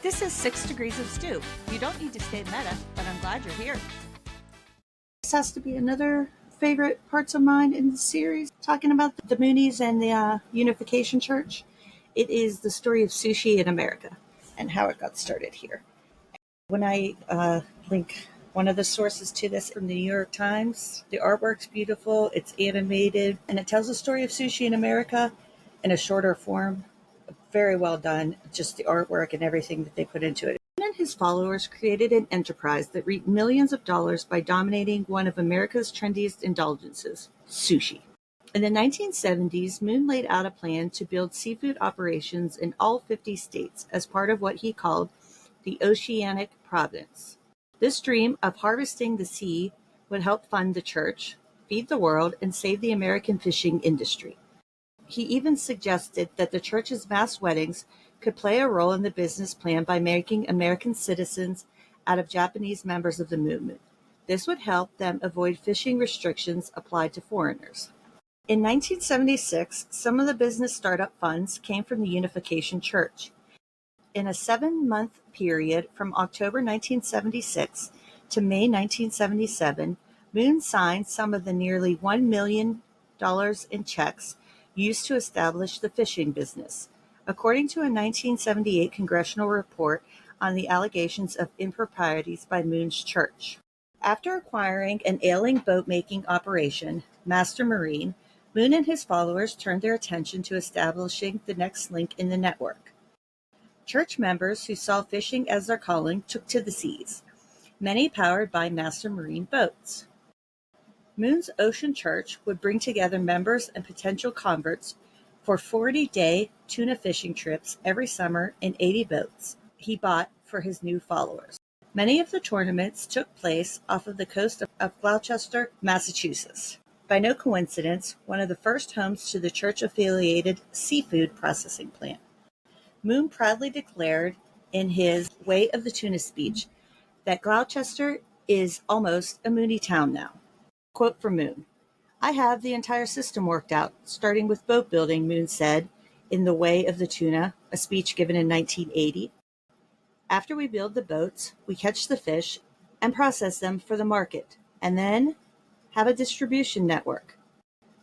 This is 6 Degrees of Stew. You don't need to stay meta, but I'm glad you're here. This has to be another favorite parts of mine in the series, talking about the Moonies and the Unification Church. It is the story of sushi in America and how it got started here. When I link one of the sources to this from the New York Times, the artwork's beautiful, it's animated, and it tells the story of sushi in America in a shorter form. Very well done, just the artwork and everything that they put into it. Moon and his followers created an enterprise that reaped millions of dollars by dominating one of America's trendiest indulgences, sushi. In the 1970s, Moon laid out a plan to build seafood operations in all 50 states as part of what he called the Oceanic Providence. This dream of harvesting the sea would help fund the church, feed the world, and save the American fishing industry. He even suggested that the church's mass weddings could play a role in the business plan by making American citizens out of Japanese members of the movement. This would help them avoid fishing restrictions applied to foreigners. In 1976, some of the business startup funds came from the Unification Church. In a 7-month period from October 1976 to May 1977, Moon signed some of the nearly $1 million in checks used to establish the fishing business, according to a 1978 congressional report on the allegations of improprieties by Moon's church. After acquiring an ailing boat-making operation, Master Marine, Moon and his followers turned their attention to establishing the next link in the network. Church members who saw fishing as their calling took to the seas, many powered by Master Marine boats. Moon's Ocean Church would bring together members and potential converts for 40-day tuna fishing trips every summer in 80 boats he bought for his new followers. Many of the tournaments took place off of the coast of Gloucester, Massachusetts. By no coincidence, one of the first homes to the church-affiliated seafood processing plant. Moon proudly declared in his Way of the Tuna speech that Gloucester is almost a Mooney town now. Quote from Moon: "I have the entire system worked out, starting with boat building," Moon said in The Way of the Tuna, a speech given in 1980. "After we build the boats, we catch the fish and process them for the market, and then have a distribution network.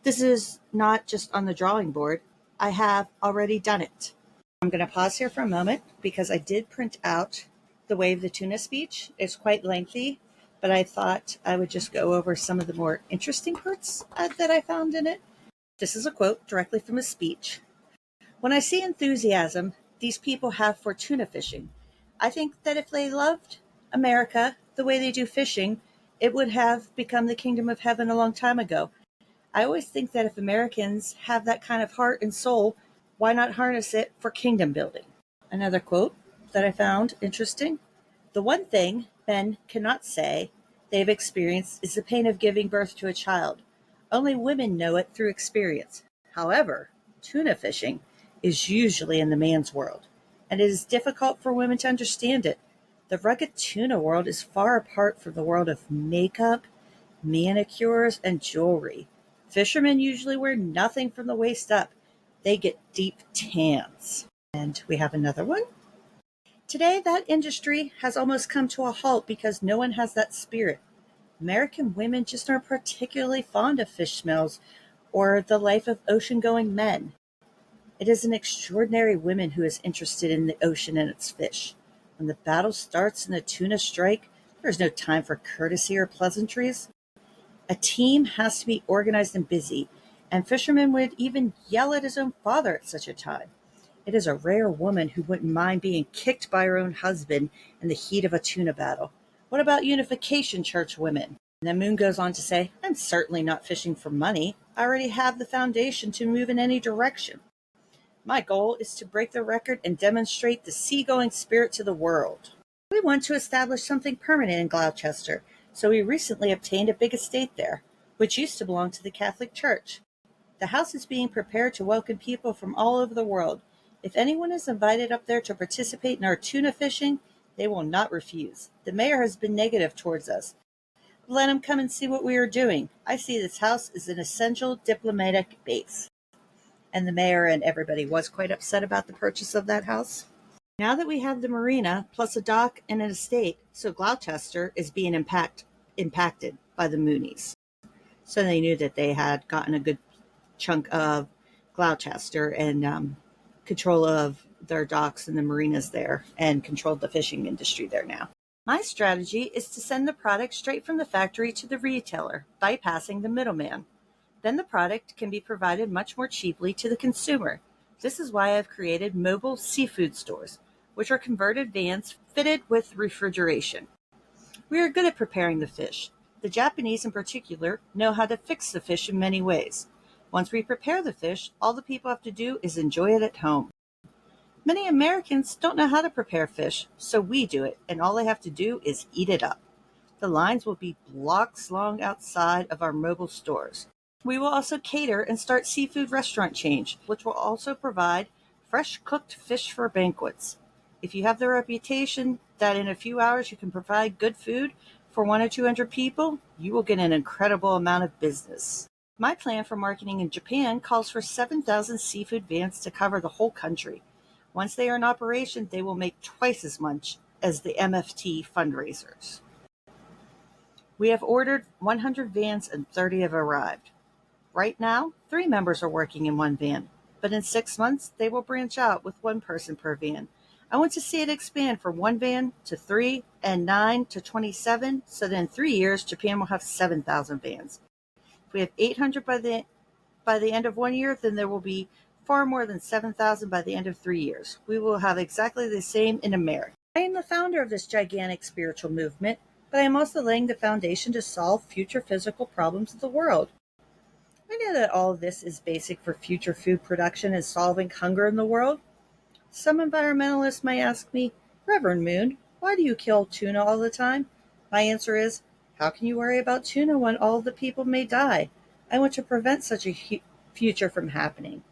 This is not just on the drawing board. I have already done it." I'm going to pause here for a moment because I did print out The Way of the Tuna speech. It's quite lengthy, but I thought I would just go over some of the more interesting parts that I found in it. This is a quote directly from a speech. "When I see enthusiasm these people have for tuna fishing, I think that if they loved America the way they do fishing, it would have become the kingdom of heaven a long time ago. I always think that if Americans have that kind of heart and soul, why not harness it for kingdom building?" Another quote that I found interesting. "The one thing men cannot say they've experienced is the pain of giving birth to a child. Only women know it through experience. However, tuna fishing is usually in the man's world, and it is difficult for women to understand it. The rugged tuna world is far apart from the world of makeup, manicures, and jewelry. Fishermen usually wear nothing from the waist up. They get deep tans." And we have another one. "Today, that industry has almost come to a halt because no one has that spirit. American women just aren't particularly fond of fish smells or the life of ocean-going men. It is an extraordinary woman who is interested in the ocean and its fish. When the battle starts and the tuna strike, there is no time for courtesy or pleasantries. A team has to be organized and busy, and fishermen would even yell at his own father at such a time. It is a rare woman who wouldn't mind being kicked by her own husband in the heat of a tuna battle. What about Unification Church women?" And then Moon goes on to say, "I'm certainly not fishing for money. I already have the foundation to move in any direction. My goal is to break the record and demonstrate the seagoing spirit to the world. We want to establish something permanent in Gloucester, so we recently obtained a big estate there, which used to belong to the Catholic Church. The house is being prepared to welcome people from all over the world. If anyone is invited up there to participate in our tuna fishing, they will not refuse. The mayor has been negative towards us. Let him come and see what we are doing. I see this house as an essential diplomatic base." And the mayor and everybody was quite upset about the purchase of that house. Now that we have the marina, plus a dock and an estate, so Gloucester is being impacted by the Moonies. So they knew that they had gotten a good chunk of Gloucester and control of their docks and the marinas there and controlled the fishing industry there now. My strategy is to send the product straight from the factory to the retailer, bypassing the middleman. Then the product can be provided much more cheaply to the consumer. This is why I've created mobile seafood stores, which are converted vans fitted with refrigeration. We are good at preparing the fish. The Japanese in particular know how to fix the fish in many ways. Once we prepare the fish, all the people have to do is enjoy it at home. Many Americans don't know how to prepare fish, so we do it, and all they have to do is eat it up. The lines will be blocks long outside of our mobile stores. We will also cater and start seafood restaurant chains, which will also provide fresh cooked fish for banquets. If you have the reputation that in a few hours you can provide good food for 100 or 200 people, you will get an incredible amount of business. My plan for marketing in Japan calls for 7,000 seafood vans to cover the whole country. Once they are in operation, they will make twice as much as the MFT fundraisers. We have ordered 100 vans and 30 have arrived. Right now, 3 members are working in one van, but in 6 months, they will branch out with 1 person per van. I want to see it expand from 1 van to 3 and 9 to 27, so that in 3 years, Japan will have 7,000 vans. If we have 800 by the end of 1 year, then there will be far more than 7,000 by the end of 3 years. We will have exactly the same in America. I am the founder of this gigantic spiritual movement, but I am also laying the foundation to solve future physical problems of the world. I know that all of this is basic for future food production and solving hunger in the world. Some environmentalists might ask me, Reverend Moon, why do you kill tuna all the time? My answer is, how can you worry about tuna when all the people may die? I want to prevent such a future from happening.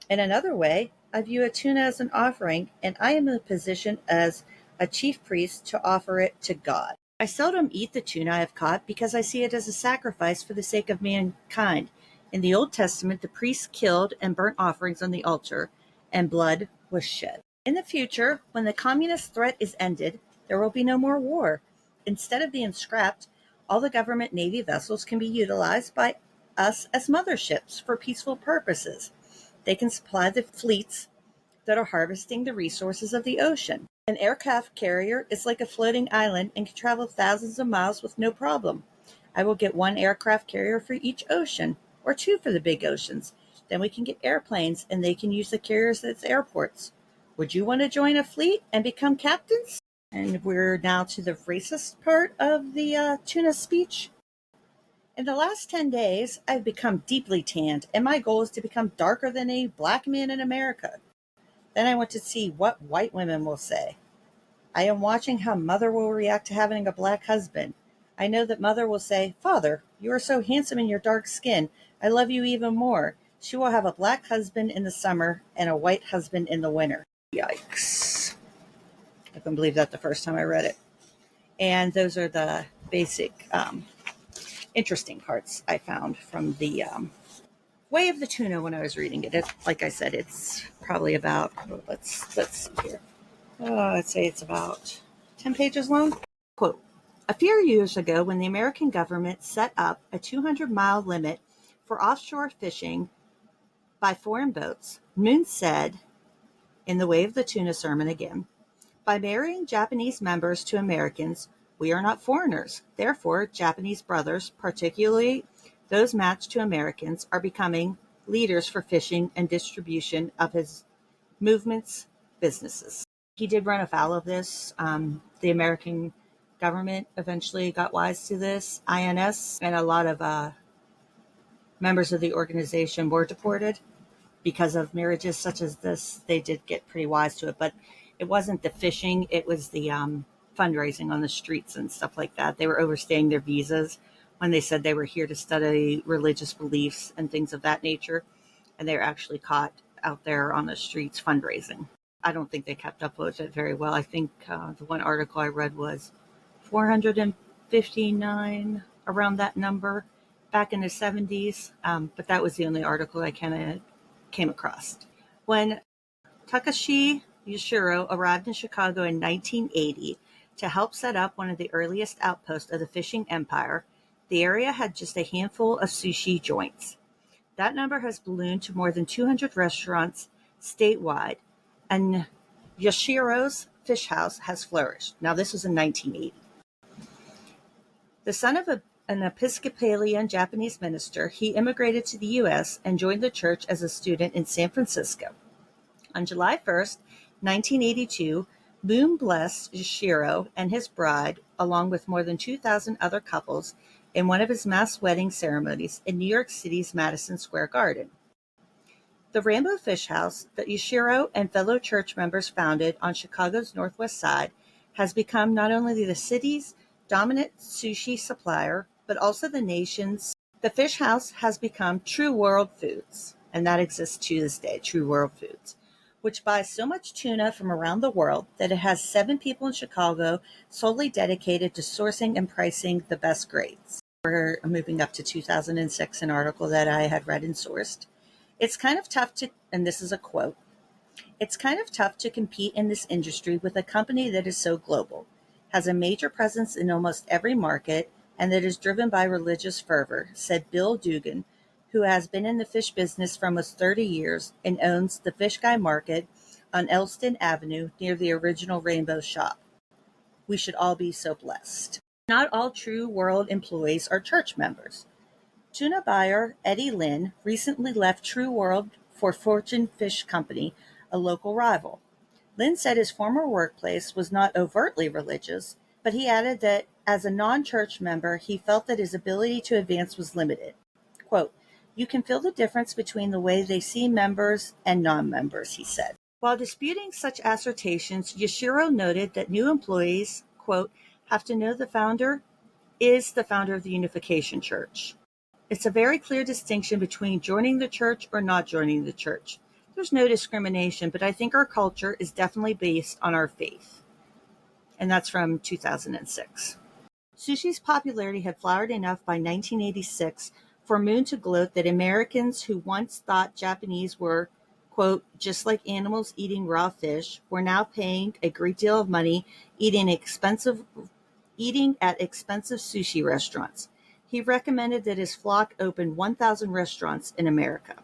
In another way, I view a tuna as an offering, and I am in a position as a chief priest to offer it to God. I seldom eat the tuna I have caught because I see it as a sacrifice for the sake of mankind. In the Old Testament, the priests killed and burnt offerings on the altar, and blood was shed. In the future, when the communist threat is ended, there will be no more war. Instead of being scrapped, all the government Navy vessels can be utilized by us as motherships for peaceful purposes. They can supply the fleets that are harvesting the resources of the ocean. An aircraft carrier is like a floating island and can travel thousands of miles with no problem. I will get 1 aircraft carrier for each ocean, or 2 for the big oceans. Then we can get airplanes, and they can use the carriers at airports. Would you want to join a fleet and become captains? And we're now to the racist part of the tuna speech. In the last 10 days, I've become deeply tanned, and my goal is to become darker than a black man in America. Then I want to see what white women will say. I am watching how Mother will react to having a black husband. I know that Mother will say, Father, you are so handsome in your dark skin. I love you even more. She will have a black husband in the summer and a white husband in the winter. Yikes. I couldn't believe that the first time I read it. And those are the basic interesting parts I found from the Way of the Tuna when I was reading it. Like I said, it's probably about, let's see here. I'd say it's about 10 pages long. Quote, a few years ago, when the American government set up a 200-mile limit for offshore fishing by foreign boats, Moon said, in the Way of the Tuna sermon again, by marrying Japanese members to Americans, we are not foreigners. Therefore, Japanese brothers, particularly those matched to Americans, are becoming leaders for fishing and distribution of his movement's businesses. He did run afoul of this. The American government eventually got wise to this. INS and a lot of members of the organization were deported because of marriages such as this. They did get pretty wise to it, but it wasn't the fishing. It was the fundraising on the streets and stuff like that. They were overstaying their visas when they said they were here to study religious beliefs and things of that nature. And they were actually caught out there on the streets fundraising. I don't think they kept up with it very well. I think the one article I read was 459, around that number, back in the 70s. But that was the only article I kind of came across. When Takashi Yashiro arrived in Chicago in 1980 to help set up one of the earliest outposts of the fishing empire. The area had just a handful of sushi joints. That number has ballooned to more than 200 restaurants statewide, and Yashiro's Fish House has flourished. Now, this was in 1980. The son of an Episcopalian Japanese minister, he immigrated to the U.S. and joined the church as a student in San Francisco. On July 1st, 1982, Moon blessed Yashiro and his bride, along with more than 2,000 other couples, in one of his mass wedding ceremonies in New York City's Madison Square Garden. The Rainbow Fish House that Yashiro and fellow church members founded on Chicago's Northwest Side has become not only the city's dominant sushi supplier, but also the nation's. The Fish House has become True World Foods, and that exists to this day, True World Foods, which buys so much tuna from around the world that it has 7 people in Chicago solely dedicated to sourcing and pricing the best grades. We're moving up to 2006, an article that I had read and sourced. It's kind of tough to, and this is a quote, it's kind of tough to compete in this industry with a company that is so global, has a major presence in almost every market, and that is driven by religious fervor, said Bill Dugan, who has been in the fish business for almost 30 years and owns the Fish Guy Market on Elston Avenue near the original Rainbow Shop. We should all be so blessed. Not all True World employees are church members. Tuna buyer Eddie Lynn recently left True World for Fortune Fish Company, a local rival. Lynn said his former workplace was not overtly religious, but he added that as a non-church member, he felt that his ability to advance was limited. Quote, "You can feel the difference between the way they see members and non-members," he said. While disputing such assertions, Yashiro noted that new employees, quote, "have to know the founder is the founder of the Unification Church. It's a very clear distinction between joining the church or not joining the church. There's no discrimination, but I think our culture is definitely based on our faith." And that's from 2006. Sushi's popularity had flowered enough by 1986 for Moon to gloat that Americans who once thought Japanese were, quote, "just like animals eating raw fish," were now paying a great deal of money eating at expensive sushi restaurants. He recommended that his flock open 1,000 restaurants in America.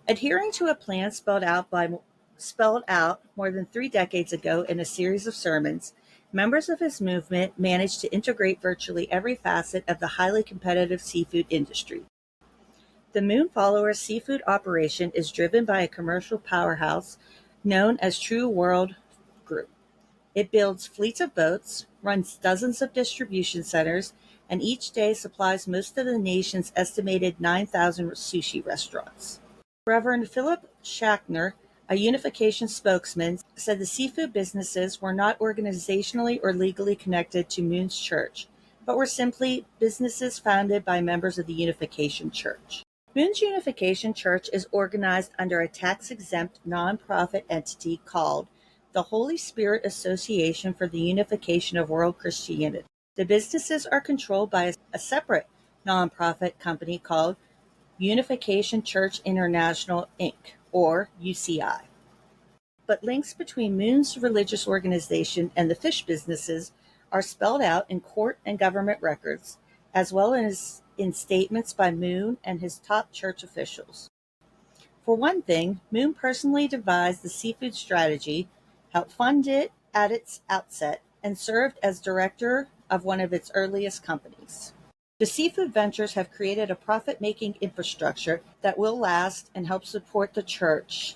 Adhering to a plan spelled out more than 3 decades ago in a series of sermons, members of his movement managed to integrate virtually every facet of the highly competitive seafood industry. The Moon Followers seafood operation is driven by a commercial powerhouse known as True World Group. It builds fleets of boats, runs dozens of distribution centers, and each day supplies most of the nation's estimated 9,000 sushi restaurants. Reverend Philip Schackner, a Unification spokesman, said the seafood businesses were not organizationally or legally connected to Moon's church, but were simply businesses founded by members of the Unification Church. Moon's Unification Church is organized under a tax-exempt nonprofit entity called the Holy Spirit Association for the Unification of World Christianity. The businesses are controlled by a separate nonprofit company called Unification Church International, Inc., or UCI. But links between Moon's religious organization and the fish businesses are spelled out in court and government records, as well as in statements by Moon and his top church officials. For one thing, Moon personally devised the seafood strategy, helped fund it at its outset, and served as director of one of its earliest companies. The seafood ventures have created a profit-making infrastructure that will last and help support the church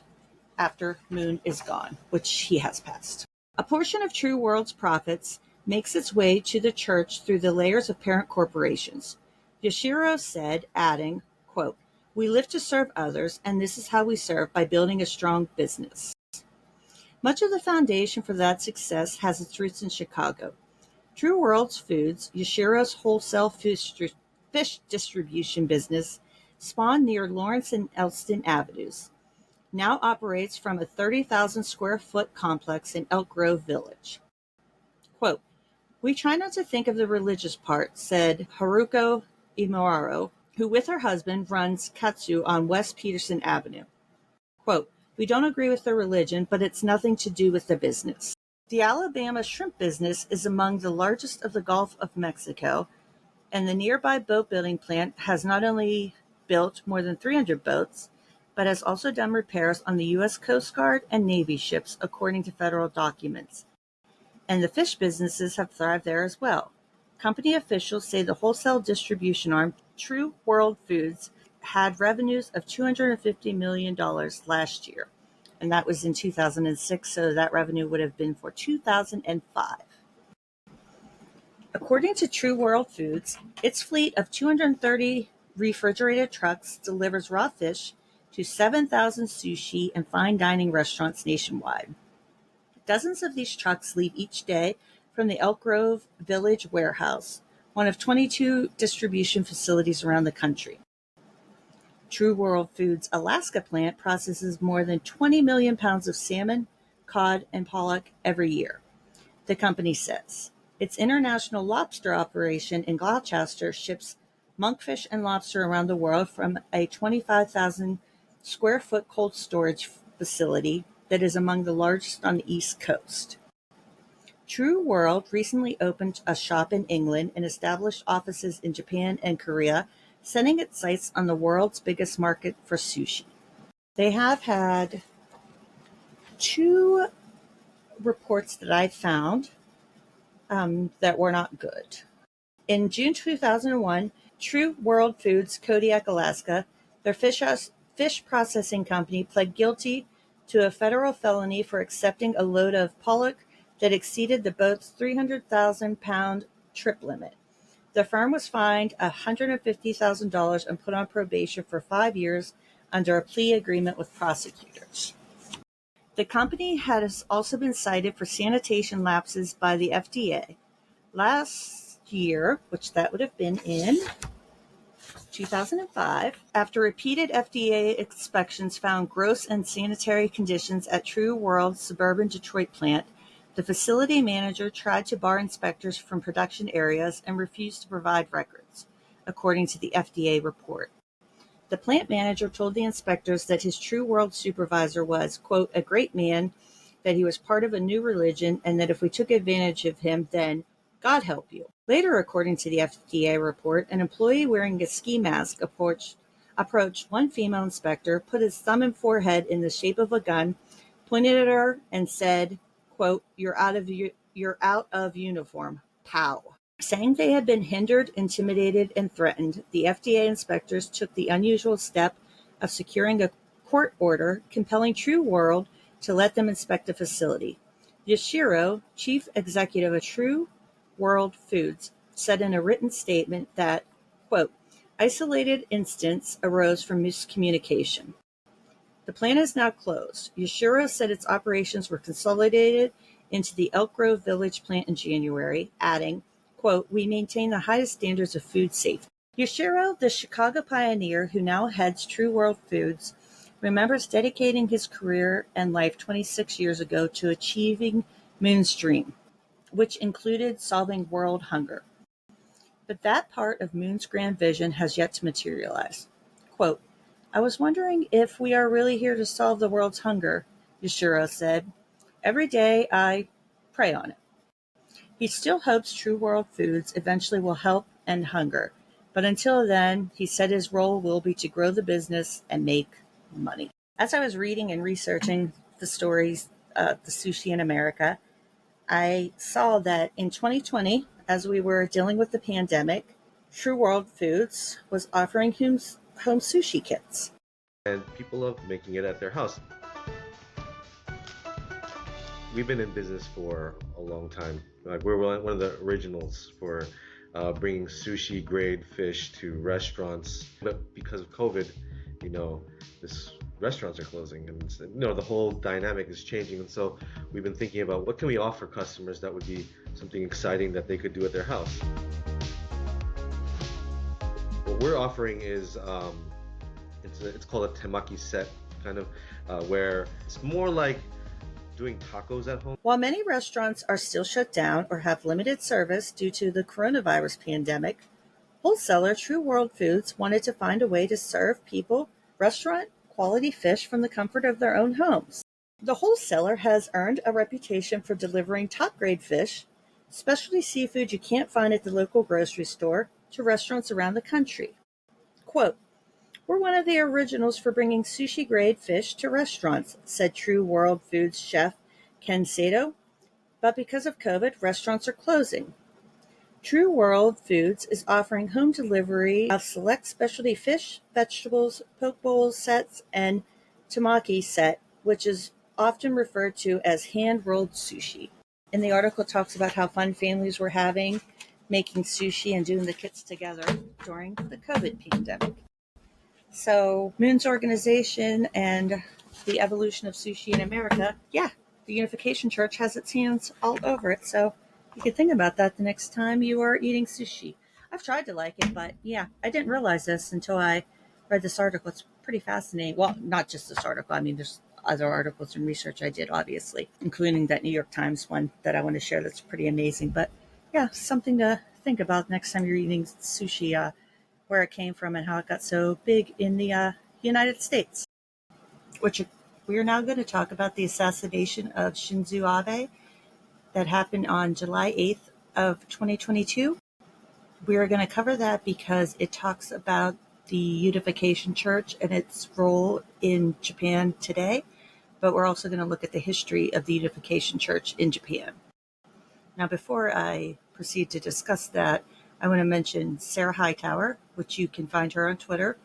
after Moon is gone, which he has passed. A portion of True World's profits makes its way to the church through the layers of parent corporations. Yashiro said, adding, quote, "We live to serve others, and this is how we serve, by building a strong business." Much of the foundation for that success has its roots in Chicago. True World's Foods, Yashiro's wholesale fish distribution business, spawned near Lawrence and Elston Avenues, now operates from a 30,000 square foot complex in Elk Grove Village. Quote, "We try not to think of the religious part," said Haruko Imaro, who with her husband runs Katsu on West Peterson Avenue. Quote, We don't agree with their religion, but it's nothing to do with the business. The Alabama shrimp business is among the largest of the Gulf of Mexico, and the nearby boat building plant has not only built more than 300 boats, but has also done repairs on the U.S. Coast Guard and Navy ships, according to federal documents. And the fish businesses have thrived there as well. Company officials say the wholesale distribution arm, True World Foods, had revenues of $250 million last year. And that was in 2006, so that revenue would have been for 2005. According to True World Foods, its fleet of 230 refrigerated trucks delivers raw fish to 7,000 sushi and fine dining restaurants nationwide. Dozens of these trucks leave each day from the Elk Grove Village warehouse, one of 22 distribution facilities around the country. True World Foods' Alaska plant processes more than 20 million pounds of salmon, cod, and pollock every year, the company says. Its international lobster operation in Gloucester ships monkfish and lobster around the world from a 25,000 square foot cold storage facility that is among the largest on the East Coast. True World recently opened a shop in England and established offices in Japan and Korea, setting its sights on the world's biggest market for sushi. They have had 2 reports that I found that were not good. In June 2001, True World Foods, Kodiak, Alaska, their fish processing company, pled guilty to a federal felony for accepting a load of pollock that exceeded the boat's 300,000-pound trip limit. The firm was fined $150,000 and put on probation for 5 years under a plea agreement with prosecutors. The company has also been cited for sanitation lapses by the FDA. Last year, which that would have been in 2005, after repeated FDA inspections found gross unsanitary conditions at True World's suburban Detroit plant, the facility manager tried to bar inspectors from production areas and refused to provide records, according to the FDA report. The plant manager told the inspectors that his True World supervisor was, quote, a great man, that he was part of a new religion, and that if we took advantage of him, then God help you. Later, according to the FDA report, an employee wearing a ski mask approached one female inspector, put his thumb and forehead in the shape of a gun, pointed at her, and said, quote, you're out of uniform. Pow. Saying they had been hindered, intimidated, and threatened, the FDA inspectors took the unusual step of securing a court order compelling True World to let them inspect the facility. Yoshiro, chief executive of True World Foods, said in a written statement that, quote, isolated incidents arose from miscommunication. The plant is now closed. Yoshiro said its operations were consolidated into the Elk Grove Village plant in January, adding, quote, we maintain the highest standards of food safety. Yoshiro, the Chicago pioneer who now heads True World Foods, remembers dedicating his career and life 26 years ago to achieving Moon's dream, which included solving world hunger. But that part of Moon's grand vision has yet to materialize. Quote, I was wondering if we are really here to solve the world's hunger, Yoshiro said. Every day I pray on it. He still hopes True World Foods eventually will help end hunger. But until then, he said his role will be to grow the business and make money. As I was reading and researching the stories of the sushi in America, I saw that in 2020, as we were dealing with the pandemic, True World Foods was offering home sushi kits. And people love making it at their house. We've been in business for a long time. Like we're one of the originals for bringing sushi grade fish to restaurants. But because of COVID, this restaurants are closing, and the whole dynamic is changing. And so we've been thinking about what can we offer customers that would be something exciting that they could do at their house. What we're offering is it's called a temaki set, kind of where it's more like doing tacos at home. While many restaurants are still shut down or have limited service due to the coronavirus pandemic, wholesaler True World Foods wanted to find a way to serve people restaurant quality fish from the comfort of their own homes. The wholesaler has earned a reputation for delivering top-grade fish, specialty seafood you can't find at the local grocery store, to restaurants around the country. Quote, "We're one of the originals for bringing sushi-grade fish to restaurants," said True World Foods chef Ken Sato. "But because of COVID, restaurants are closing. True World Foods is offering home delivery of select specialty fish, vegetables, poke bowl sets, and tamaki set, which is often referred to as hand-rolled sushi." And the article talks about how fun families were having making sushi and doing the kits together during the COVID pandemic. So Moon's organization and the evolution of sushi in America, yeah, the Unification Church has its hands all over it. So you can think about that the next time you are eating sushi. I've tried to like it, but yeah, I didn't realize this until I read this article. It's pretty fascinating. Well, not just this article. I mean, there's other articles and research I did, obviously, including that New York Times one that I want to share that's pretty amazing. But yeah, something to think about next time you're eating sushi, where it came from and how it got so big in the United States. Which we are now going to talk about the assassination of Shinzo Abe that happened on July 8th of 2022. We are going to cover that because it talks about the Unification Church and its role in Japan today, but we're also going to look at the history of the Unification Church in Japan. Now, before I proceed to discuss that, I want to mention Sarah Hightower, which you can find her on Twitter.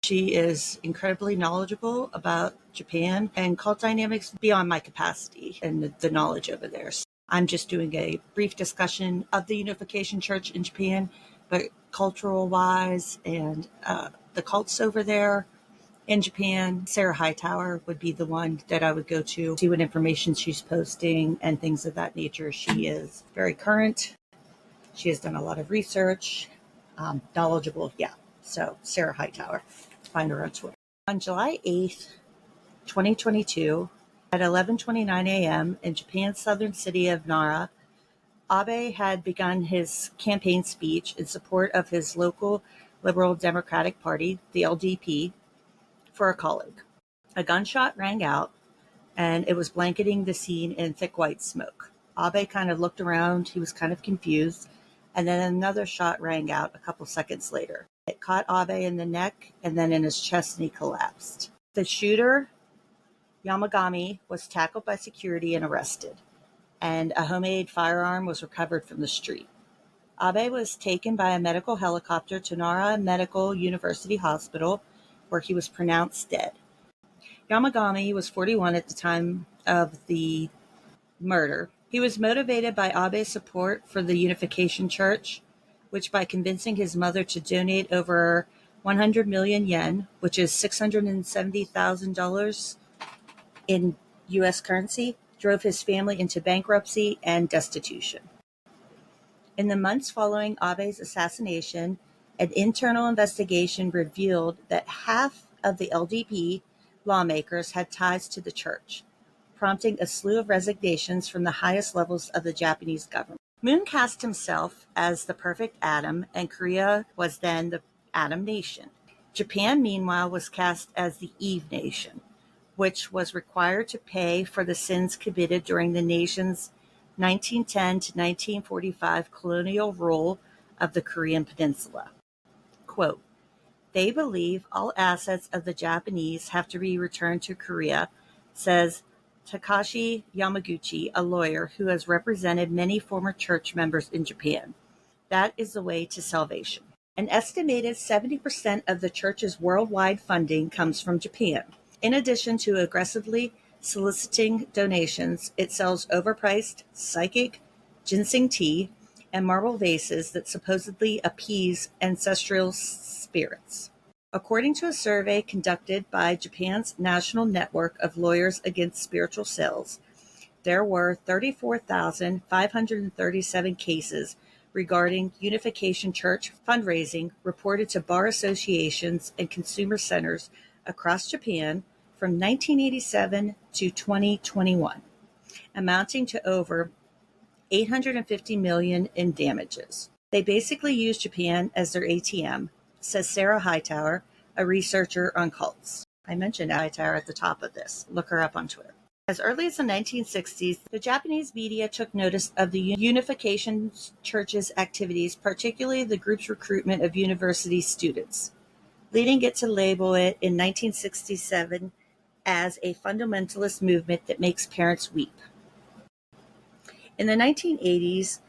She is incredibly knowledgeable about Japan and cult dynamics beyond my capacity and the knowledge over there. So I'm just doing a brief discussion of the Unification Church in Japan, but cultural-wise and the cults over there in Japan, Sarah Hightower would be the one that I would go to, see what information she's posting and things of that nature. She is very current. She has done a lot of research, knowledgeable. Yeah. So Sarah Hightower, find her on Twitter. On July 8th, 2022, at 11:29 a.m. in Japan's southern city of Nara, Abe had begun his campaign speech in support of his local Liberal Democratic Party, the LDP, for a colleague. A gunshot rang out, and it was blanketing the scene in thick white smoke. Abe kind of looked around. He was kind of confused. And then another shot rang out a couple seconds later. It caught Abe in the neck and then in his chest, and he collapsed. The shooter, Yamagami, was tackled by security and arrested, and a homemade firearm was recovered from the street. Abe was taken by a medical helicopter to Nara Medical University Hospital, where he was pronounced dead. Yamagami was 41 at the time of the murder. He was motivated by Abe's support for the Unification Church, which by convincing his mother to donate over 100 million yen, which is $670,000 in U.S. currency, drove his family into bankruptcy and destitution. In the months following Abe's assassination, an internal investigation revealed that half of the LDP lawmakers had ties to the church, prompting a slew of resignations from the highest levels of the Japanese government. Moon cast himself as the perfect Adam, and Korea was then the Adam Nation. Japan, meanwhile, was cast as the Eve Nation, which was required to pay for the sins committed during the nation's 1910 to 1945 colonial rule of the Korean Peninsula. Quote, "They believe all assets of the Japanese have to be returned to Korea," says Takashi Yamaguchi, a lawyer who has represented many former church members in Japan. "That is the way to salvation." An estimated 70% of the church's worldwide funding comes from Japan. In addition to aggressively soliciting donations, it sells overpriced psychic ginseng tea and marble vases that supposedly appease ancestral spirits. According to a survey conducted by Japan's National Network of Lawyers Against Spiritual Sales, there were 34,537 cases regarding Unification Church fundraising reported to bar associations and consumer centers across Japan from 1987 to 2021, amounting to over $850 million in damages. They basically use Japan as their ATM, says Sarah Hightower, a researcher on cults. I mentioned Aitaru at the top of this. Look her up on Twitter. As early as the 1960s, the Japanese media took notice of the Unification Church's activities, particularly the group's recruitment of university students, leading it to label it in 1967 as a fundamentalist movement that makes parents weep. In the 1980s,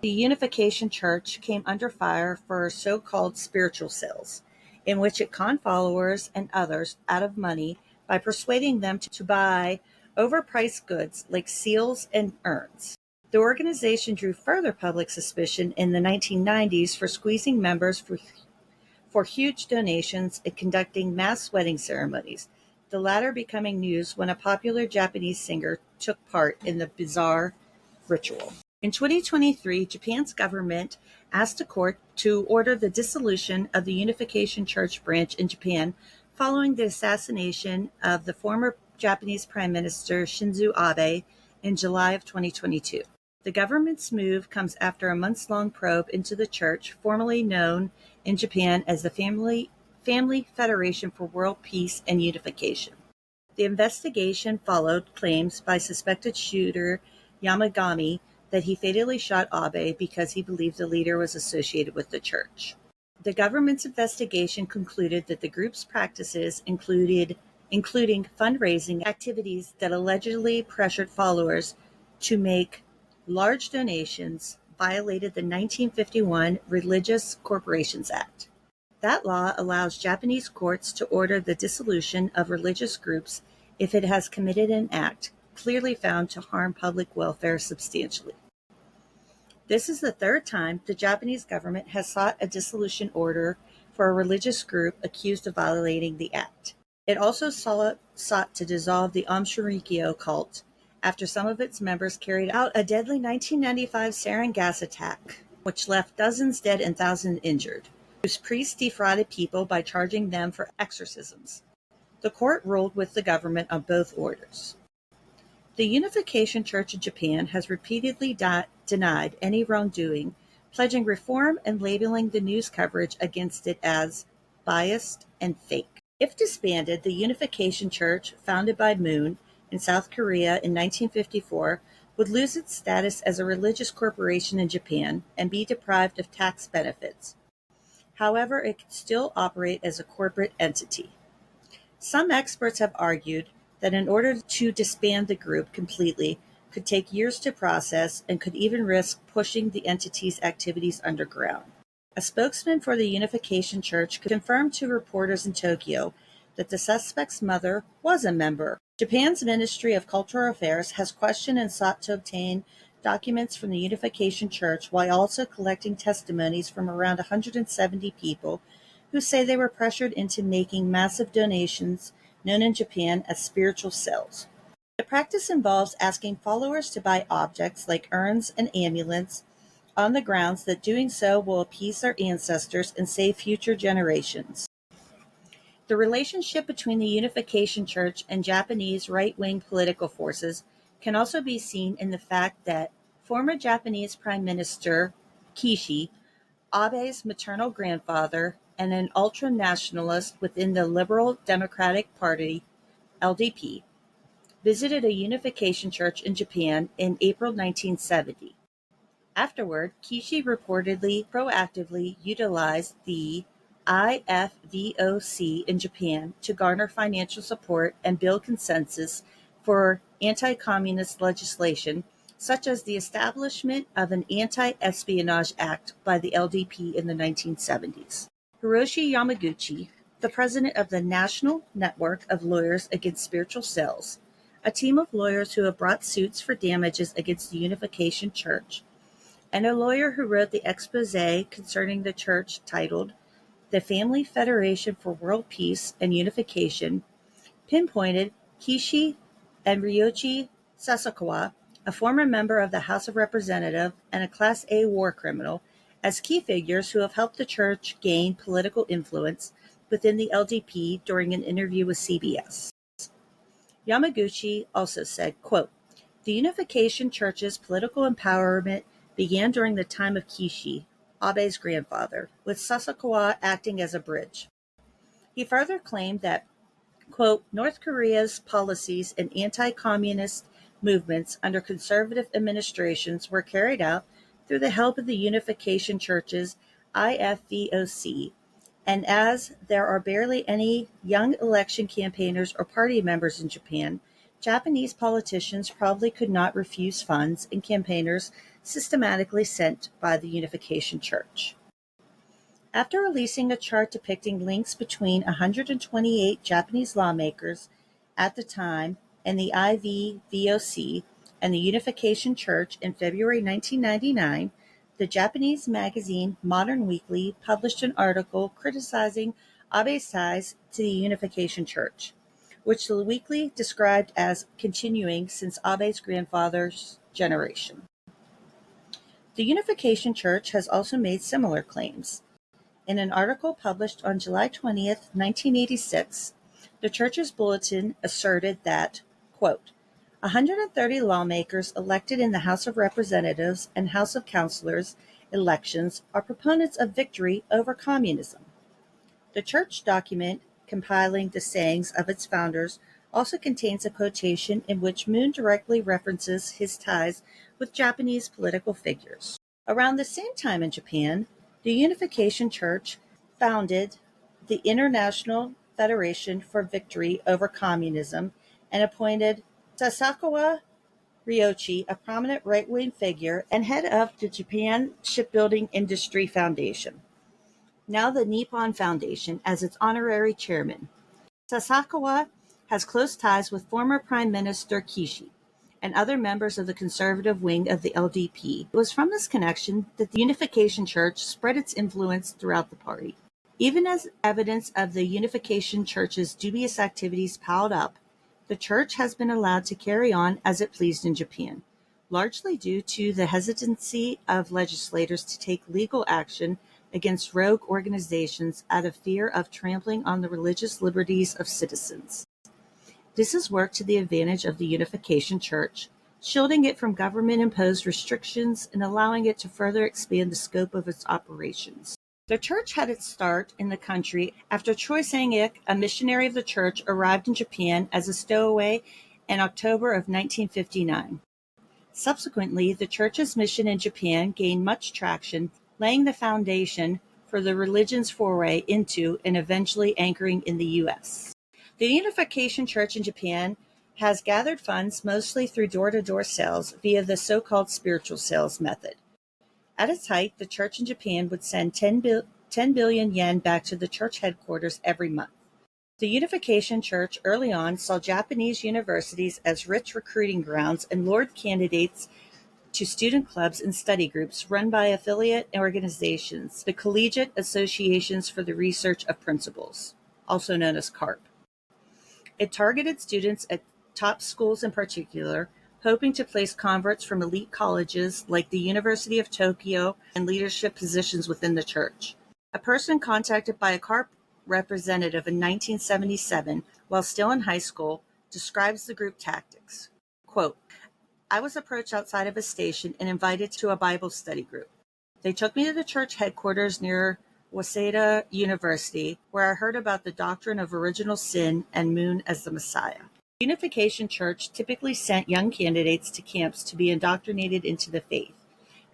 the Unification Church came under fire for so-called spiritual sales, in which it conned followers and others out of money by persuading them to buy overpriced goods like seals and urns. The organization drew further public suspicion in the 1990s for squeezing members for huge donations and conducting mass wedding ceremonies, the latter becoming news when a popular Japanese singer took part in the bizarre ritual. In 2023, Japan's government asked a court to order the dissolution of the Unification Church branch in Japan following the assassination of the former Japanese Prime Minister Shinzo Abe in July of 2022. The government's move comes after a months-long probe into the church, formerly known in Japan as the Family Federation for World Peace and Unification. The investigation followed claims by suspected shooter Yamagami that he fatally shot Abe because he believed the leader was associated with the church. The government's investigation concluded that the group's practices including fundraising activities that allegedly pressured followers to make large donations violated the 1951 Religious Corporations Act. That law allows Japanese courts to order the dissolution of religious groups if it has committed an act clearly found to harm public welfare substantially. This is the third time the Japanese government has sought a dissolution order for a religious group accused of violating the act. It also sought to dissolve the Om Shinrikyo cult after some of its members carried out a deadly 1995 sarin gas attack, which left dozens dead and thousands injured, whose priests defrauded people by charging them for exorcisms. The court ruled with the government on both orders. The Unification Church of Japan has repeatedly denied any wrongdoing, pledging reform and labeling the news coverage against it as biased and fake. If disbanded, the Unification Church, founded by Moon in South Korea in 1954, would lose its status as a religious corporation in Japan and be deprived of tax benefits. However, it could still operate as a corporate entity. Some experts have argued that in order to disband the group completely could take years to process and could even risk pushing the entity's activities underground. A spokesman for the Unification Church confirmed to reporters in Tokyo that the suspect's mother was a member. Japan's Ministry of Cultural Affairs has questioned and sought to obtain documents from the Unification Church while also collecting testimonies from around 170 people who say they were pressured into making massive donations known in Japan as spiritual sales. The practice involves asking followers to buy objects like urns and amulets on the grounds that doing so will appease their ancestors and save future generations. The relationship between the Unification Church and Japanese right-wing political forces can also be seen in the fact that former Japanese Prime Minister Kishi, Abe's maternal grandfather, and an ultra-nationalist within the Liberal Democratic Party, LDP, visited a Unification Church in Japan in April 1970. Afterward, Kishi reportedly proactively utilized the IFVOC in Japan to garner financial support and build consensus for anti-communist legislation, such as the establishment of an Anti-Espionage Act by the LDP in the 1970s. Hiroshi Yamaguchi, the president of the National Network of Lawyers Against Spiritual Sales, a team of lawyers who have brought suits for damages against the Unification Church, and a lawyer who wrote the exposé concerning the church titled The Family Federation for World Peace and Unification, pinpointed Kishi and Ryoichi Sasakawa, a former member of the House of Representatives and a Class A war criminal, as key figures who have helped the church gain political influence within the LDP during an interview with CBS. Yamaguchi also said, quote, "The Unification Church's political empowerment began during the time of Kishi, Abe's grandfather, with Sasakawa acting as a bridge." He further claimed that Quote, North Korea's policies and anti-communist movements under conservative administrations were carried out through the help of the Unification Church's IFVOC, and as there are barely any young election campaigners or party members in Japan, Japanese politicians probably could not refuse funds and campaigners systematically sent by the Unification Church. After releasing a chart depicting links between 128 Japanese lawmakers at the time and the IVVOC and the Unification Church in February 1999, the Japanese magazine Modern Weekly published an article criticizing Abe's ties to the Unification Church, which the weekly described as continuing since Abe's grandfather's generation. The Unification Church has also made similar claims. In an article published on July 20th, 1986, the church's bulletin asserted that, quote, 130 lawmakers elected in the House of Representatives and House of Councilors elections are proponents of victory over communism. The church document compiling the sayings of its founders also contains a quotation in which Moon directly references his ties with Japanese political figures. Around the same time in Japan, the Unification Church founded the International Federation for Victory Over Communism and appointed Sasakawa Ryoichi, a prominent right-wing figure and head of the Japan Shipbuilding Industry Foundation, now the Nippon Foundation, as its honorary chairman. Sasakawa has close ties with former Prime Minister Kishi and other members of the conservative wing of the LDP. It was from this connection that the Unification Church spread its influence throughout the party. Even as evidence of the Unification Church's dubious activities piled up, the church has been allowed to carry on as it pleased in Japan, largely due to the hesitancy of legislators to take legal action against rogue organizations out of fear of trampling on the religious liberties of citizens. This has worked to the advantage of the Unification Church, shielding it from government-imposed restrictions and allowing it to further expand the scope of its operations. The church had its start in the country after Choi Sang-ik, a missionary of the church, arrived in Japan as a stowaway in October of 1959. Subsequently, the church's mission in Japan gained much traction, laying the foundation for the religion's foray into and eventually anchoring in the U.S. The Unification Church in Japan has gathered funds mostly through door-to-door sales via the so-called spiritual sales method. At its height, the church in Japan would send 10 billion yen back to the church headquarters every month. The Unification Church early on saw Japanese universities as rich recruiting grounds and lured candidates to student clubs and study groups run by affiliate organizations, the Collegiate Associations for the Research of Principles, also known as CARP. It targeted students at top schools in particular, hoping to place converts from elite colleges like the University of Tokyo and leadership positions within the church. A person contacted by a CARP representative in 1977, while still in high school, describes the group tactics. Quote, I was approached outside of a station and invited to a Bible study group. They took me to the church headquarters near Waseda University, where I heard about the doctrine of original sin and Moon as the Messiah. The Unification Church typically sent young candidates to camps to be indoctrinated into the faith,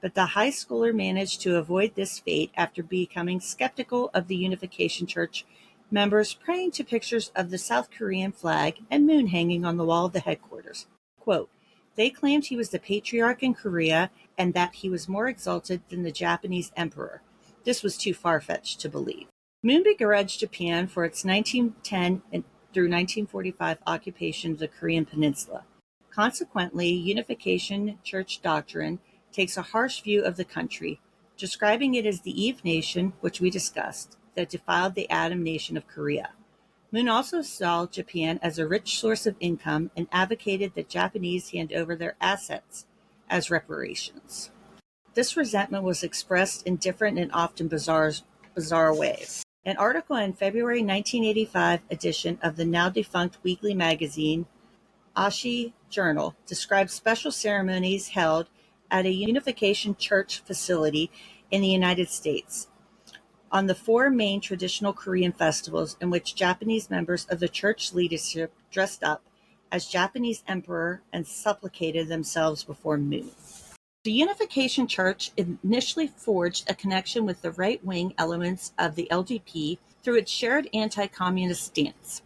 but the high schooler managed to avoid this fate after becoming skeptical of the Unification Church members praying to pictures of the South Korean flag and Moon hanging on the wall of the headquarters. Quote, they claimed he was the patriarch in Korea and that he was more exalted than the Japanese emperor. This was too far-fetched to believe. Moon begrudged Japan for its 1910 through 1945 occupation of the Korean peninsula. Consequently, Unification Church doctrine takes a harsh view of the country, describing it as the Eve nation, which we discussed, that defiled the Adam nation of Korea. Moon also saw Japan as a rich source of income and advocated that Japanese hand over their assets as reparations. This resentment was expressed in different and often bizarre ways. An article in February 1985 edition of the now-defunct weekly magazine, Ashi Journal, describes special ceremonies held at a Unification Church facility in the United States, on the four main traditional Korean festivals in which Japanese members of the church leadership dressed up as Japanese emperor and supplicated themselves before Moon. The Unification Church initially forged a connection with the right-wing elements of the LDP through its shared anti-communist stance.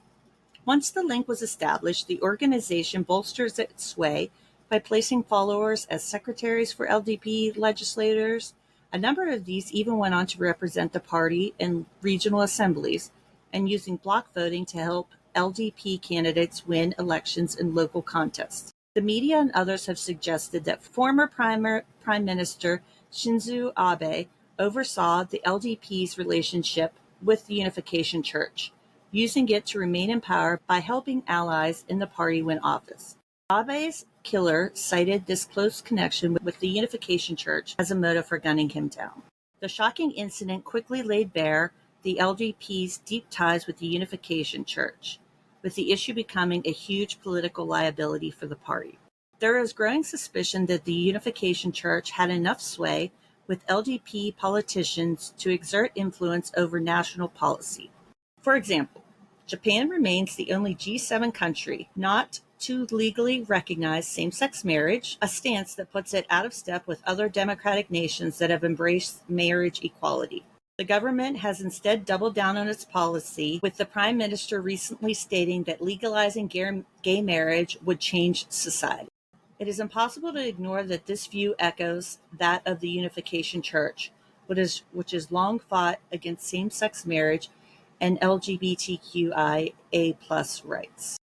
Once the link was established, the organization bolsters its sway by placing followers as secretaries for LDP legislators. A number of these even went on to represent the party in regional assemblies and using block voting to help LDP candidates win elections in local contests. The media and others have suggested that former Prime Minister Shinzo Abe oversaw the LDP's relationship with the Unification Church, using it to remain in power by helping allies in the party win office. Abe's killer cited this close connection with the Unification Church as a motive for gunning him down. The shocking incident quickly laid bare the LDP's deep ties with the Unification Church, with the issue becoming a huge political liability for the party. There is growing suspicion that the Unification Church had enough sway with LDP politicians to exert influence over national policy. For example, Japan remains the only G7 country not to legally recognize same-sex marriage, a stance that puts it out of step with other democratic nations that have embraced marriage equality. The government has instead doubled down on its policy, with the Prime Minister recently stating that legalizing gay marriage would change society. It is impossible to ignore that this view echoes that of the Unification Church, which has long fought against same-sex marriage and LGBTQIA+ rights.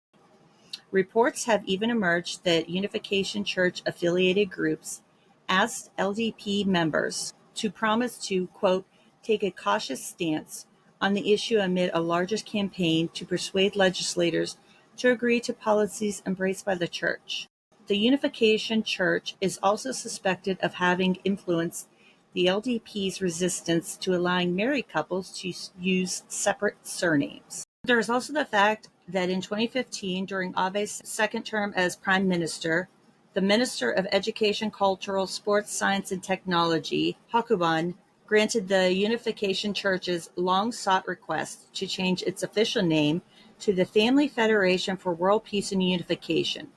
Reports have even emerged that Unification Church-affiliated groups asked LDP members to promise to, quote, take a cautious stance on the issue amid a largest campaign to persuade legislators to agree to policies embraced by the church. The Unification Church is also suspected of having influenced the LDP's resistance to allowing married couples to use separate surnames. There is also the fact that in 2015, during Abe's second term as Prime Minister, the Minister of Education, Cultural, Sports, Science, and Technology, Hakuban, granted the Unification Church's long-sought request to change its official name to the Family Federation for World Peace and Unification,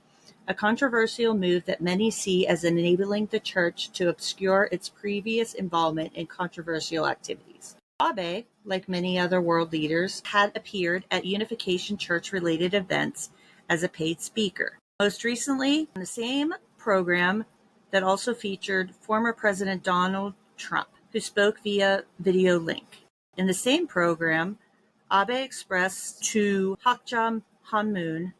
a controversial move that many see as enabling the church to obscure its previous involvement in controversial activities. Abe, like many other world leaders, had appeared at Unification Church-related events as a paid speaker. Most recently, on the same program that also featured former President Donald Trump, who spoke via video link. In the same program, Abe expressed to Hakjam Hanmoon,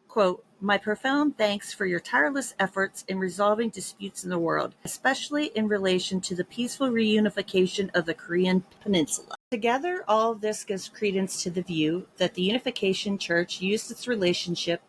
quote, my profound thanks for your tireless efforts in resolving disputes in the world, especially in relation to the peaceful reunification of the Korean Peninsula. Together, all of this gives credence to the view that the Unification Church used its relationship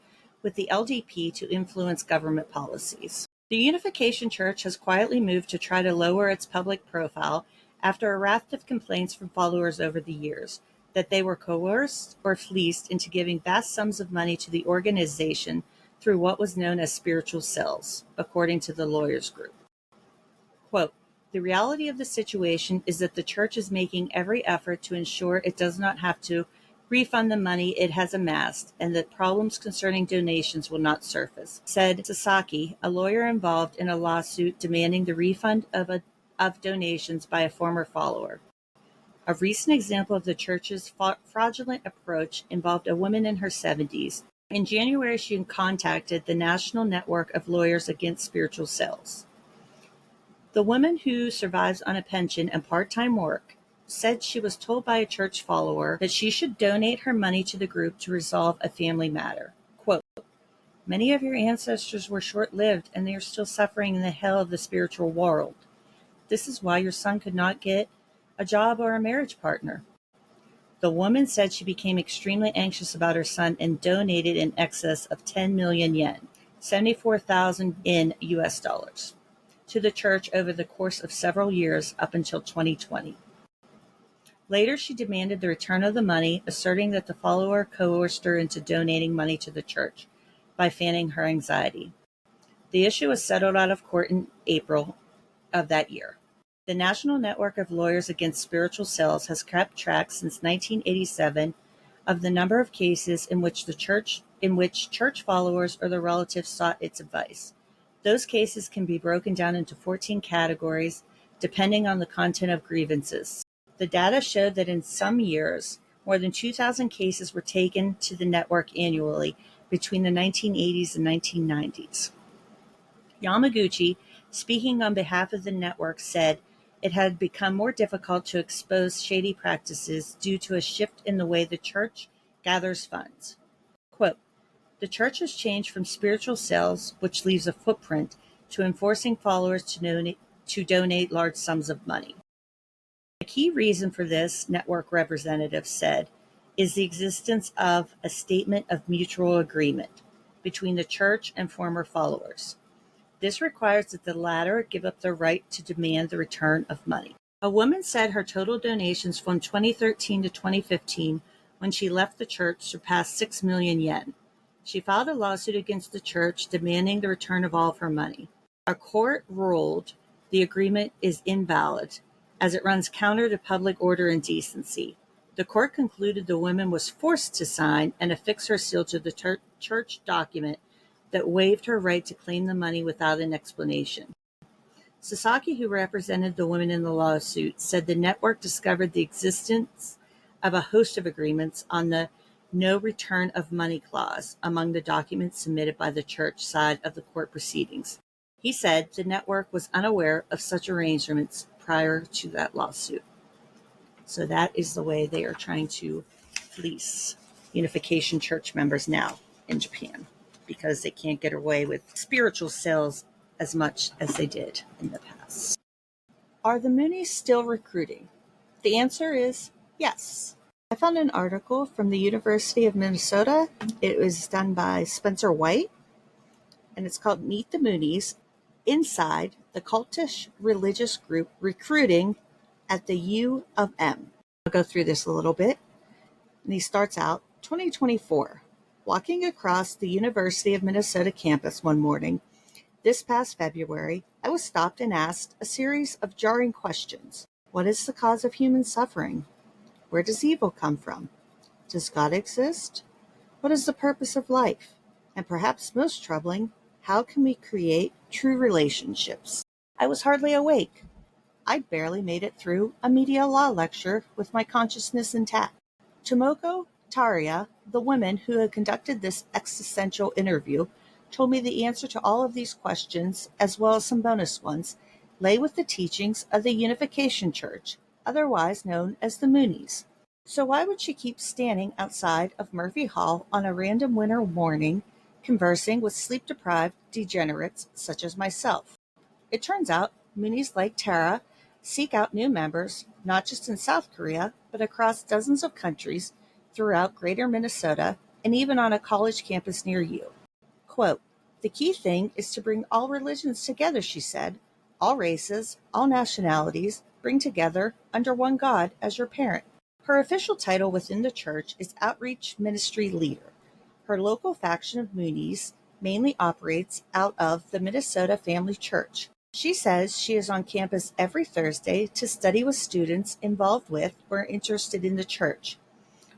with the LDP to influence government policies. The Unification Church has quietly moved to try to lower its public profile after a raft of complaints from followers over the years that they were coerced or fleeced into giving vast sums of money to the organization through what was known as spiritual cells, according to the lawyers group. Quote, the reality of the situation is that the church is making every effort to ensure it does not have to refund the money it has amassed and that problems concerning donations will not surface, said Sasaki, a lawyer involved in a lawsuit demanding the refund of donations by a former follower. A recent example of the church's fraudulent approach involved a woman in her 70s. In January, she contacted the National Network of Lawyers Against Spiritual Cells. The woman, who survives on a pension and part-time work, said she was told by a church follower that she should donate her money to the group to resolve a family matter. Quote, many of your ancestors were short-lived and they are still suffering in the hell of the spiritual world. This is why your son could not get a job or a marriage partner. The woman said she became extremely anxious about her son and donated in excess of 10 million yen, 74,000 in US dollars, to the church over the course of several years up until 2020. Later, she demanded the return of the money, asserting that the follower coerced her into donating money to the church by fanning her anxiety. The issue was settled out of court in April of that year. The National Network of Lawyers Against Spiritual Sales has kept track since 1987 of the number of cases in which church followers or their relatives sought its advice. Those cases can be broken down into 14 categories depending on the content of grievances. The data showed that in some years, more than 2,000 cases were taken to the network annually between the 1980s and 1990s. Yamaguchi, speaking on behalf of the network, said it had become more difficult to expose shady practices due to a shift in the way the church gathers funds. Quote, "The church has changed from spiritual sales, which leaves a footprint, to enforcing followers to donate large sums of money. A key reason for this," network representatives said, "is the existence of a statement of mutual agreement between the church and former followers. This requires that the latter give up their right to demand the return of money." A woman said her total donations from 2013 to 2015, when she left the church, surpassed 6 million yen. She filed a lawsuit against the church demanding the return of all of her money. A court ruled the agreement is invalid, as it runs counter to public order and decency. The court concluded the woman was forced to sign and affix her seal to the church document that waived her right to claim the money without an explanation. Sasaki, who represented the women in the lawsuit, said the network discovered the existence of a host of agreements on the no return of money clause among the documents submitted by the church side of the court proceedings. He said the network was unaware of such arrangements prior to that lawsuit. So that is the way they are trying to fleece Unification Church members now in Japan, because they can't get away with spiritual sales as much as they did in the past. Are the Moonies still recruiting? The answer is yes. I found an article from the University of Minnesota. It was done by Spencer White, and it's called Meet the Moonies, Inside the Cultish Religious Group Recruiting at the U of M. I'll go through this a little bit. And he starts out, 2024. Walking across the University of Minnesota campus one morning, this past February, I was stopped and asked a series of jarring questions. What is the cause of human suffering? Where does evil come from? Does God exist? What is the purpose of life? And perhaps most troubling, how can we create true relationships? I was hardly awake. I'd barely made it through a media law lecture with my consciousness intact. Tomoko Taria, the woman who had conducted this existential interview, told me the answer to all of these questions, as well as some bonus ones, lay with the teachings of the Unification Church, otherwise known as the Moonies. So why would she keep standing outside of Murphy Hall on a random winter morning, conversing with sleep-deprived degenerates such as myself? It turns out Moonies like Tara seek out new members, not just in South Korea, but across dozens of countries throughout greater Minnesota and even on a college campus near you. Quote, "The key thing is to bring all religions together," she said. "All races, all nationalities, bring together under one God as your parent." Her official title within the church is Outreach Ministry Leader. Her local faction of Moonies mainly operates out of the Minnesota Family Church. She says she is on campus every Thursday to study with students involved with or interested in the church.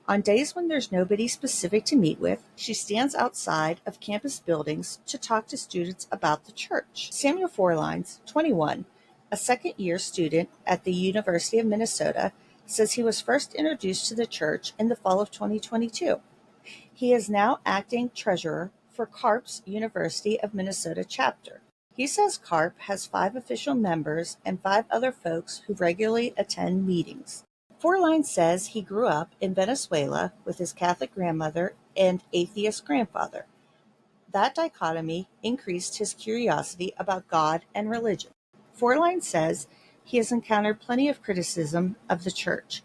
On days when there's nobody specific to meet with, she stands outside of campus buildings to talk to students about the church. Samuel Forlines, 21, a second-year student at the University of Minnesota, says he was first introduced to the church in the fall of 2022. He is now acting treasurer for CARP's University of Minnesota chapter. He says CARP has 5 official members and 5 other folks who regularly attend meetings. Forline says he grew up in Venezuela with his Catholic grandmother and atheist grandfather. That dichotomy increased his curiosity about God and religion. Forline says he has encountered plenty of criticism of the church,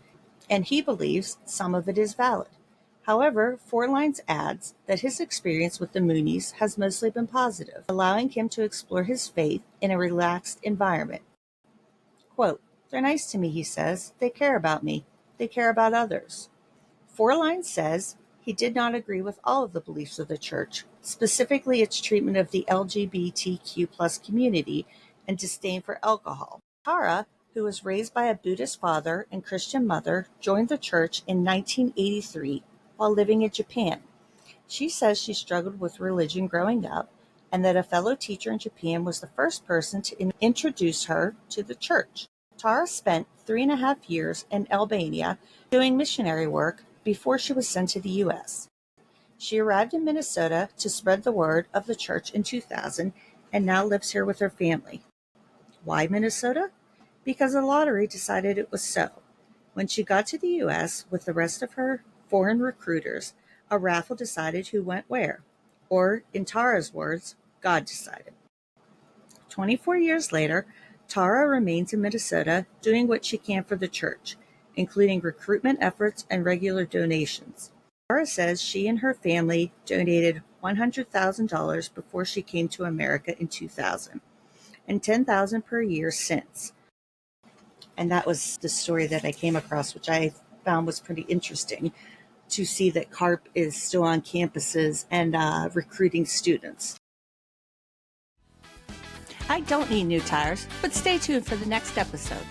and he believes some of it is valid. However, Forlines adds that his experience with the Moonies has mostly been positive, allowing him to explore his faith in a relaxed environment. Quote, "They're nice to me," he says. "They care about me. They care about others." Forlines says he did not agree with all of the beliefs of the church, specifically its treatment of the LGBTQ+ community and disdain for alcohol. Tara, who was raised by a Buddhist father and Christian mother, joined the church in 1983 while living in Japan. She says she struggled with religion growing up and that a fellow teacher in Japan was the first person to introduce her to the church. Tara spent 3.5 years in Albania doing missionary work before she was sent to the U.S. She arrived in Minnesota to spread the word of the church in 2000 and now lives here with her family. Why Minnesota? Because the lottery decided it was so. When she got to the U.S. with the rest of her foreign recruiters, a raffle decided who went where. Or, in Tara's words, God decided. 24 years later, Tara remains in Minnesota doing what she can for the church, including recruitment efforts and regular donations. Tara says she and her family donated $100,000 before she came to America in 2000, and $10,000 per year since. And that was the story that I came across, which I found was pretty interesting to see that CARP is still on campuses and recruiting students. I don't need new tires, but stay tuned for the next episode.